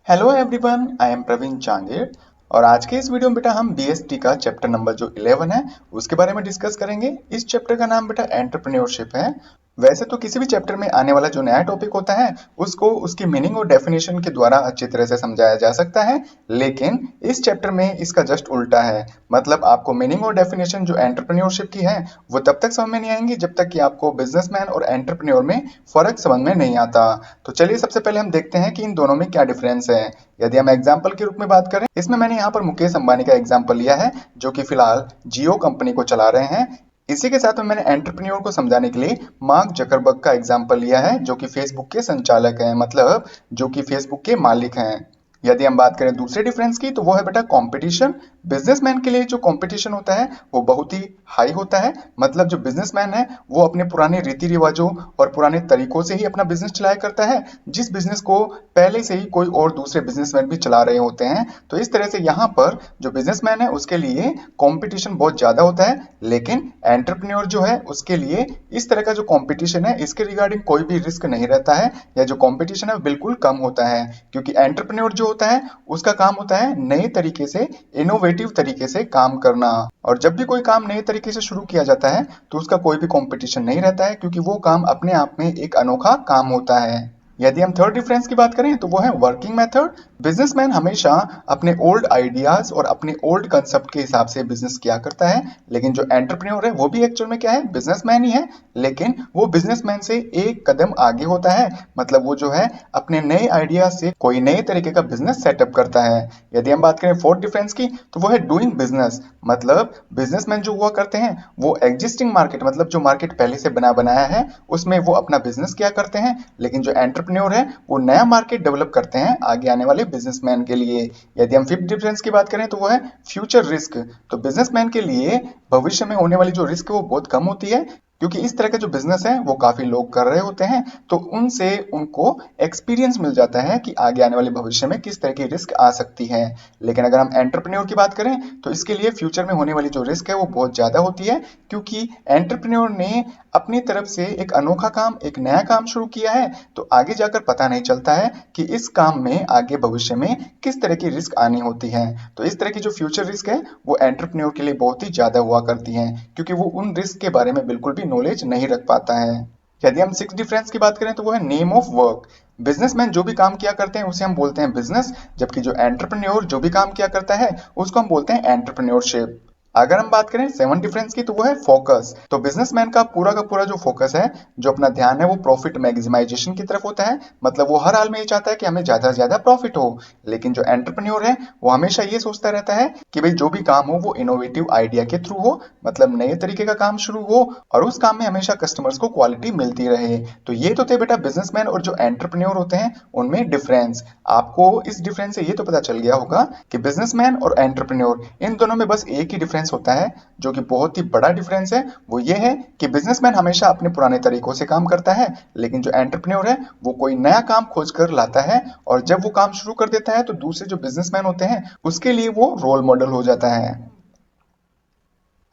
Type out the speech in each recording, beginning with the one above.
Hello everyone, I am Praveen Changer. और आज के इस वीडियो में बेटा हम बीएसटी का चैप्टर नंबर जो 11 है उसके बारे में डिस्कस करेंगे। इस चैप्टर का नाम बेटा एंटरप्रेन्योरशिप है। वैसे तो किसी भी चैप्टर में आने वाला जो नया टॉपिक होता है उसको उसकी मीनिंग और डेफिनेशन के द्वारा अच्छी तरह से समझाया जा सकता है, लेकिन इस चैप्टर में इसका जस्ट उल्टा है। मतलब आपको मीनिंग और डेफिनेशन जो एंटरप्रेन्योरशिप की है वो तब तक समझ में नहीं आएंगी जब तक कि आपको बिजनेसमैन और एंटरप्रेन्योर में फर्क समझ में नहीं आता। तो चलिए सबसे पहले हम देखते हैं कि इन दोनों में क्या डिफरेंस है। यदि हम एग्जाम्पल के रूप में बात करें, इसमें मैंने यहाँ पर मुकेश अंबानी का एग्जाम्पल लिया है जो कि फिलहाल जियो कंपनी को चला रहे हैं। इसी के साथ में मैंने एंटरप्रेन्योर को समझाने के लिए मार्क जकरबर्ग का एग्जाम्पल लिया है जो कि फेसबुक के संचालक हैं, मतलब जो कि फेसबुक के मालिक हैं। यदि हम बात करें दूसरे डिफरेंस की तो वो है बेटा कंपटीशन। बिजनेसमैन के लिए जो कंपटीशन होता है वो बहुत ही हाई होता है। मतलब जो बिजनेसमैन है वो अपने पुराने रीति रिवाजों और पुराने तरीकों से ही अपना बिजनेस चलाया करता है, जिस बिजनेस को पहले से ही कोई और दूसरे बिजनेसमैन भी चला रहे होते हैं। तो इस तरह से यहाँ पर जो बिजनेसमैन है उसके लिए कंपटीशन बहुत ज्यादा होता है, लेकिन एंटरप्रेन्योर जो है उसके लिए इस तरह का जो कंपटीशन है इसके रिगार्डिंग कोई भी रिस्क नहीं रहता है, या जो कंपटीशन है वो बिल्कुल कम होता है। क्योंकि एंटरप्रेन्योर जो होता है उसका काम होता है नए तरीके से, इनोवेटिव तरीके से काम करना। और जब भी कोई काम नए तरीके से शुरू किया जाता है तो उसका कोई भी कंपटीशन नहीं रहता है, क्योंकि वो काम अपने आप में एक अनोखा काम होता है। यदि हम थर्ड डिफरेंस की बात करें तो वो है वर्किंग मेथड। बिजनेसमैन हमेशा अपने ओल्ड आइडियाज और अपने ओल्ड कंसेप्ट के हिसाब से बिजनेस किया करता है, लेकिन जो एंटरप्रेन्योर है वो भी एक्चुअल में क्या है, बिजनेसमैन ही है, लेकिन वो बिजनेसमैन से एक कदम आगे होता है। मतलब वो जो है अपने नए आइडिया से कोई नए तरीके का बिजनेस सेटअप करता है। यदि हम बात करें फोर्थ डिफरेंस की तो वो है डूइंग बिजनेस। मतलब बिजनेसमैन जो हुआ करते हैं वो एग्जिस्टिंग मार्केट, मतलब जो मार्केट पहले से बना बनाया है उसमें वो अपना बिजनेस किया करते हैं, लेकिन जो एंटरप्रेन्योर है वो नया मार्केट डेवलप करते हैं आगे आने वाले बिजनेसमैन के लिए। यदि हम फिफ्थ डिफरेंस की बात करें तो वो है फ्यूचर रिस्क। तो बिजनेसमैन के लिए भविष्य में होने वाली जो रिस्क है वो बहुत कम होती है, क्योंकि इस तरह के जो बिजनेस है वो काफी लोग कर रहे होते हैं, तो उनसे उनको एक्सपीरियंस मिल जाता है कि आगे आने वाले भविष्य में किस तरह की रिस्क आ सकती है। लेकिन अगर हम एंटरप्रेन्योर की बात करें तो इसके लिए फ्यूचर में होने वाली जो रिस्क है वो बहुत ज्यादा होती है, क्योंकि एंटरप्रेन्योर ने अपनी तरफ से एक अनोखा काम, एक नया काम शुरू किया है, तो आगे जाकर पता नहीं चलता है कि इस काम में आगे भविष्य में किस तरह की रिस्क आनी होती है। तो इस तरह की जो फ्यूचर रिस्क है वो एंटरप्रेन्योर के लिए बहुत ही ज्यादा हुआ करती हैं, क्योंकि वो उन रिस्क के बारे में बिल्कुल भी नॉलेज नहीं रख पाता है। यदि हम सिक्स डिफरेंस की बात करें तो वो है नेम ऑफ वर्क। बिजनेसमैन जो भी काम किया करते हैं उसे हम बोलते हैं बिजनेस, जबकि जो एंटरप्रेन्योर जो भी काम किया करता है उसको हम बोलते हैं एंटरप्रेन्योरशिप। अगर हम बात करें सेवन डिफरेंस की तो वो है फोकस। तो बिजनेसमैन का पूरा जो फोकस है, जो अपना ध्यान है वो प्रॉफिट मैक्सिमाइजेशन की तरफ होता है। मतलब वो हर हाल में ये चाहता है कि हमें ज्यादा से ज्यादा प्रॉफिट हो। लेकिन जो एंटरप्रेन्योर है वो हमेशा ये सोचता रहता है कि भाई जो भी काम हो वो इनोवेटिव आइडिया के थ्रू हो, मतलब नए तरीके का काम शुरू हो और उस काम में हमेशा कस्टमर्स को क्वालिटी मिलती रहे। तो ये तो थे बेटा बिजनेसमैन और जो एंटरप्रेन्योर होते हैं उनमें डिफरेंस। आपको इस डिफरेंस से ये तो पता चल गया होगा कि बिजनेसमैन और एंटरप्रेन्योर इन दोनों में बस एक ही डिफरेंस होता है, जो कि बहुत ही बड़ा डिफरेंस है। वो ये है कि बिजनेसमैन हमेशा अपने पुराने तरीकों से काम करता है, लेकिन जो एंटरप्रेन्योर है वो कोई नया काम खोज कर लाता है, और जब वो काम शुरू कर देता है तो दूसरे जो बिजनेसमैन होते हैं उसके लिए वो रोल मॉडल हो जाता है।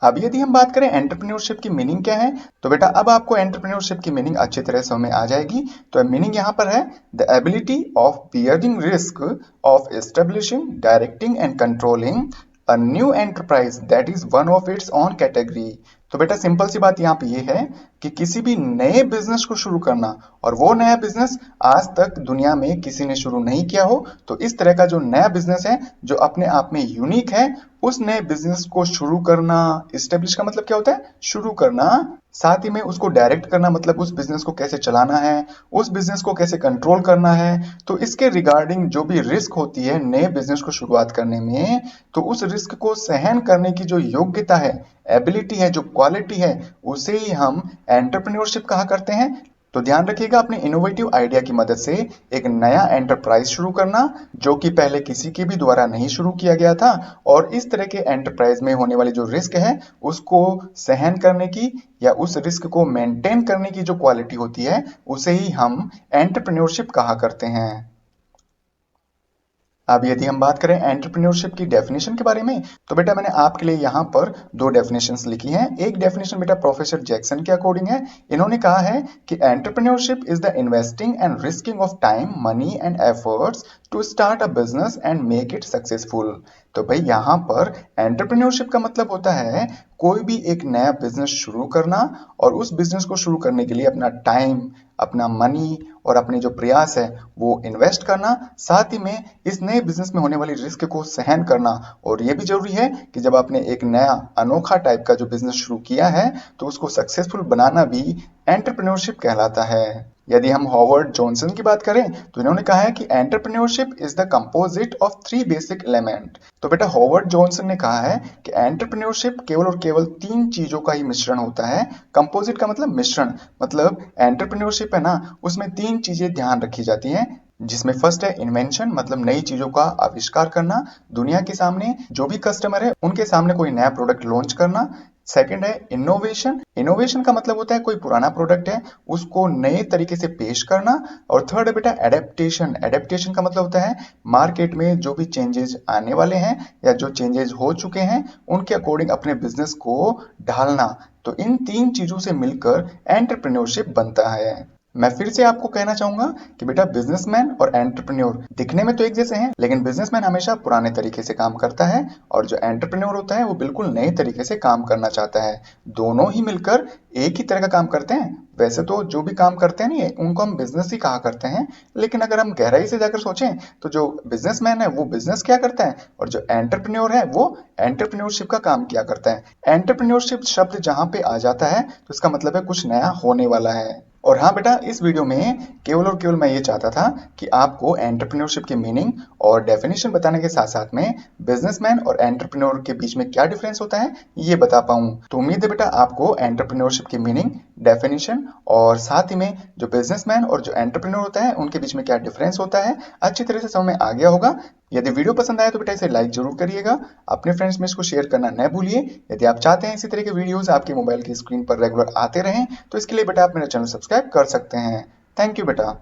अब यदि हम बात करें एंटरप्रेन्योरशिप की मीनिंग क्या है, तो बेटा अब आपको एंटरप्रेन्योरशिप की मीनिंग अच्छी तरह समझ में आ जाएगी। तो मीनिंग यहाँ पर है the ability of bearing risk, of establishing, directing and controlling a new enterprise that is one of its on category. तो बेटा सिंपल सी बात यहाँ पे ये है कि किसी भी नए बिजनेस को शुरू करना, और वो नया बिजनेस आज तक दुनिया में किसी ने शुरू नहीं किया हो, तो इस तरह का जो नया बिजनेस है जो अपने आप में यूनिक है, उस नए बिजनेस को शुरू करना। इस्टेब्लिश का मतलब क्या होता है, शुरू करना। साथ ही में उसको डायरेक्ट करना, मतलब उस बिजनेस को कैसे चलाना है, उस बिजनेस को कैसे कंट्रोल करना है। तो इसके रिगार्डिंग जो भी रिस्क होती है नए बिजनेस को शुरुआत करने में, तो उस रिस्क को सहन करने की जो योग्यता है, एबिलिटी है, जो क्वालिटी है, उसे ही हम एंटरप्रेन्योरशिप कहा करते हैं। तो ध्यान रखिएगा, अपने इनोवेटिव आइडिया की मदद से एक नया एंटरप्राइज शुरू करना जो कि पहले किसी के भी द्वारा नहीं शुरू किया गया था, और इस तरह के एंटरप्राइज में होने वाली जो रिस्क है उसको सहन करने की, या उस रिस्क को मेंटेन करने की जो क्वालिटी होती है उसे ही हम एंटरप्रेन्योरशिप कहा करते हैं। अब यदि हम बात करें एंटरप्रेन्योरशिप की डेफिनेशन के बारे में, तो बेटा मैंने आपके लिए यहाँ पर दो डेफिनेशंस लिखी हैं। एक डेफिनेशन बेटा प्रोफेसर जैक्सन के अकॉर्डिंग है। इन्होंने कहा है कि entrepreneurship is the investing and risking of time, money and efforts to start a business and make it successful. तो भाई यहाँ पर एंटरप्रेन्योरशिप का मतलब होता है कोई भी एक नया बिजनेस शुरू करना और उस बिजनेस को शुरू करने के लिए अपना टाइम, अपना मनी और अपने जो प्रयास है वो इन्वेस्ट करना, साथ ही में इस नए बिजनेस में होने वाली रिस्क को सहन करना। और ये भी जरूरी है कि जब आपने एक नया अनोखा टाइप का जो बिजनेस शुरू किया है तो उसको सक्सेसफुल बनाना भी एंटरप्रेन्योरशिप कहलाता है। यदि हम हॉवर्ड जॉनसन की बात करें तो इन्होंने कहा है कि entrepreneurship is the composite of three basic element. तो बेटा हॉवर्ड जॉनसन ने कहा है कि एंटरप्रेन्योरशिप केवल और केवल तीन चीजों का ही मिश्रण होता है। कंपोजिट का मतलब मिश्रण, मतलब एंटरप्रेन्योरशिप है ना, उसमें तीन चीजें ध्यान रखी जाती हैं, जिसमें फर्स्ट है इन्वेंशन, मतलब नई चीजों का आविष्कार करना, दुनिया के सामने जो भी कस्टमर है उनके सामने कोई नया प्रोडक्ट लॉन्च करना। सेकंड है इनोवेशन, इनोवेशन का मतलब होता है कोई पुराना प्रोडक्ट है उसको नए तरीके से पेश करना। और थर्ड है बेटा एडेप्टेशन, एडेप्टेशन का मतलब होता है मार्केट में जो भी चेंजेस आने वाले हैं या जो चेंजेस हो चुके हैं उनके अकॉर्डिंग अपने बिजनेस को ढालना। तो इन तीन चीजों से मिलकर एंटरप्रेन्योरशिप बनता है। मैं फिर से आपको कहना चाहूंगा कि बेटा बिजनेसमैन और एंटरप्रेन्योर दिखने में तो एक जैसे हैं, लेकिन बिजनेसमैन हमेशा पुराने तरीके से काम करता है और जो एंटरप्रेन्योर होता है वो बिल्कुल नए तरीके से काम करना चाहता है। दोनों ही मिलकर एक ही तरह का काम करते हैं। वैसे तो जो भी काम करते हैं नहीं उनको हम बिजनेस ही कहा करते हैं, लेकिन अगर हम गहराई से जाकर सोचें तो जो बिजनेसमैन है वो बिजनेस क्या करता है और जो एंटरप्रेन्योर है वो एंटरप्रेन्योरशिप का काम किया करता है। एंटरप्रेन्योरशिप शब्द जहां पे आ जाता है तो इसका मतलब है कुछ नया होने वाला है। और हाँ बेटा इस वीडियो में केवल और केवल मैं ये चाहता था कि आपको एंटरप्रेन्योरशिप की मीनिंग और डेफिनेशन बताने के साथ साथ में बिजनेसमैन और एंटरप्रेन्योर के बीच में क्या डिफरेंस होता है ये बता पाऊं। तो उम्मीद है बेटा आपको एंटरप्रेन्योरशिप की मीनिंग, डेफिनेशन और साथ ही में जो बिजनेसमैन और जो एंटरप्रेन्योर होता है उनके बीच में क्या डिफरेंस होता है अच्छी तरह से समझ में आ गया होगा। यदि वीडियो पसंद आया तो बेटा इसे लाइक जरूर करिएगा, अपने फ्रेंड्स में इसको शेयर करना न भूलिए। यदि आप चाहते हैं इसी तरह के वीडियोस आपके मोबाइल की स्क्रीन पर रेगुलर आते रहें तो इसके लिए बेटा आप मेरा चैनल सब्सक्राइब कर सकते हैं। थैंक यू बेटा।